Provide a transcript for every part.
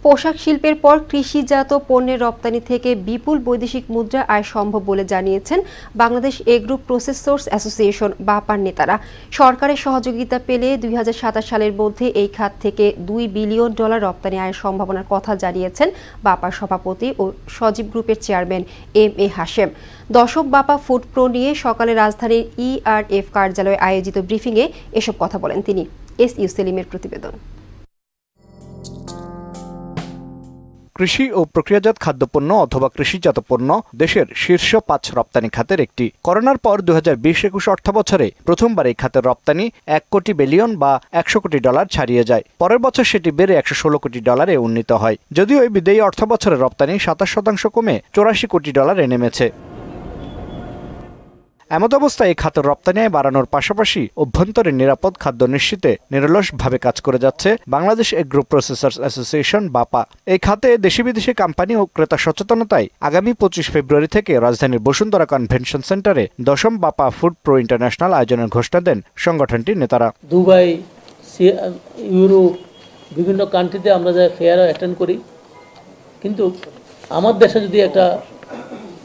পোশাক শিল্পের পর কৃষিজাত পণ্যের রপ্তানি থেকে বিপুল বৈদেশিক মুদ্রা আয় সম্ভব বলে জানিয়েছেন বাংলাদেশ এগ্রো প্রসেসর্স অ্যাসোসিয়েশন বাপার নেতারা। সরকারের সহযোগিতা পেলে 2027 সালের মধ্যে এই খাত থেকে $2 বিলিয়ন রপ্তানি আয়ের সম্ভাবনার কথা জানিয়েছেন বাপার সভাপতি ও সজীব গ্রুপের চেয়ারম্যান MA হাশেম। দশম বাপা ফুড প্রো নিয়ে সকালে রাজধানীর ERF কার্যালয়ে আয়োজিত ব্রিফিংয়ে এসব কথা বলেন তিনি। SU সেলিমের প্রতিবেদন। কৃষি ও প্রক্রিয়াজাত খাদ্যপণ্য অথবা কৃষিজাত পণ্য দেশের শীর্ষ 5 রপ্তানি খাতের একটি। করোনার পর 2020-21 অর্থবছরে প্রথমবার এই খাতের রপ্তানি $1 কোটি বিলিয়ন বা $100 কোটি ছাড়িয়ে যায়। পরের বছর সেটি বেড়ে $116 কোটি উন্নীত হয়। যদিও এই বিদায়ী অর্থবছরে রপ্তানি 27% কমে $84 কোটি নেমেছে। এমত অবস্থায় এই খাতের রপ্তানি আয় বাড়ানোর পাশাপাশি অভ্যন্তরীণ নিরাপদ খাদ্য নিশ্চিতে নিরলসভাবে কাজ করে যাচ্ছে বাংলাদেশ এগ্রো প্রসেসর্স অ্যাসোসিয়েশন বাপা। এই খাতে দেশি বিদেশি কোম্পানি ও ক্রেতা সচেতনতায় আগামী 25 ফেব্রুয়ারি থেকে রাজধানীর বসুন্ধরা কনভেনশন সেন্টারে দশম বাপা ফুড প্রো ইন্টারন্যাশনাল আয়োজনের ঘোষণা দেন সংগঠনটির নেতারা। দুবাই, ইউরোপ, বিভিন্ন কান্ট্রিতে আমরা যে ফেয়ার অ্যাটেন্ড করি, কিন্তু আমার দেশে যদি একটা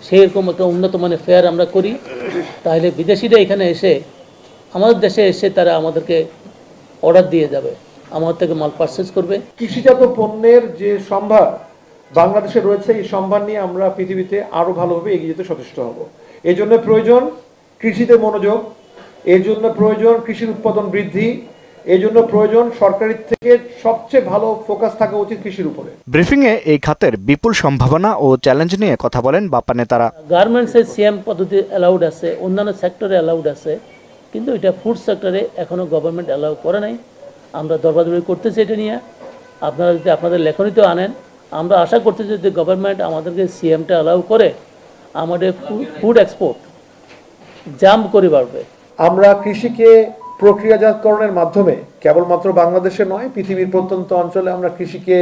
সেরকম একটা উন্নত মানের ফেয়ার আমরা করি, তাহলে বিদেশিরা এখানে এসে আমাদের দেশে এসে তারা আমাদেরকে অর্ডার দিয়ে যাবে, আমার থেকে মাল পারচেজ করবে। কৃষিজাত পণ্যের যে সম্ভার বাংলাদেশে রয়েছে, এই সম্ভার নিয়ে আমরা পৃথিবীতে আরো ভালোভাবে এগিয়ে যেতে সচেষ্ট হব। এই জন্য প্রয়োজন কৃষিতে মনোযোগ, এর জন্য প্রয়োজন কৃষির উৎপাদন বৃদ্ধি, এই জন্য প্রয়োজন সরকারের থেকে সবচেয়ে ভালো ফোকাস থাকা উচিত কৃষির উপরে। ব্রিফিংয়ে এই খাতের বিপুল সম্ভাবনা ও চ্যালেঞ্জ নিয়ে কথা বলেন বাপা নেতারা। গার্মেন্টসের সিএম পদ্ধতি অ্যালাউড আছে, অন্যান্য সেক্টরে অ্যালাউড আছে, কিন্তু এটা ফুড সেক্টরে এখনো গভর্নমেন্ট অ্যালাউ করে নাই। আমরা দরবাদরি করতেছি এটা নিয়ে। আপনারা যদি আপনাদের লেখনীতেও আনেন, আমরা আশা করতেছি যদি গভর্নমেন্ট আমাদেরকে সিএমটা অ্যালাউ করে, আমাদের ফুড এক্সপোর্ট জাম্প করে বাড়বে। আমরা কৃষিকে প্রক্রিয়াজাতকরণের মাধ্যমে কেবলমাত্র বাংলাদেশে নয়, পৃথিবীর প্রত্যন্ত অঞ্চলে আমরা কৃষিকে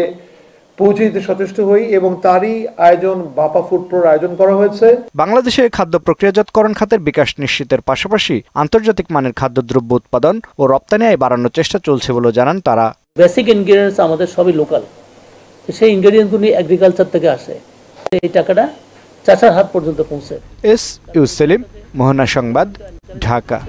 পৌঁছে দিতে সচেষ্ট হই এবং তারই আয়োজন বাপা ফুড প্রোর আয়োজন করা হয়েছে। বাংলাদেশে খাদ্য প্রক্রিয়াজাতকরণ খাতের বিকাশ নিশ্চিতের পাশাপাশি আন্তর্জাতিক মানের খাদ্যদ্রব্য উৎপাদন ও রপ্তানি আয় বাড়ানোর চেষ্টা চলছে বলে জানান তারা। বেসিক ইনগ্রেডিয়েন্টস আমাদের সবই লোকাল, সেই ইনগ্রেডিয়েন্টসগুলি এগ্রিকালচার থেকে আসে। এই টাকাটা চাচার হাত পর্যন্ত পৌঁছে। SU সেলিম, মোহনা সংবাদ, ঢাকা।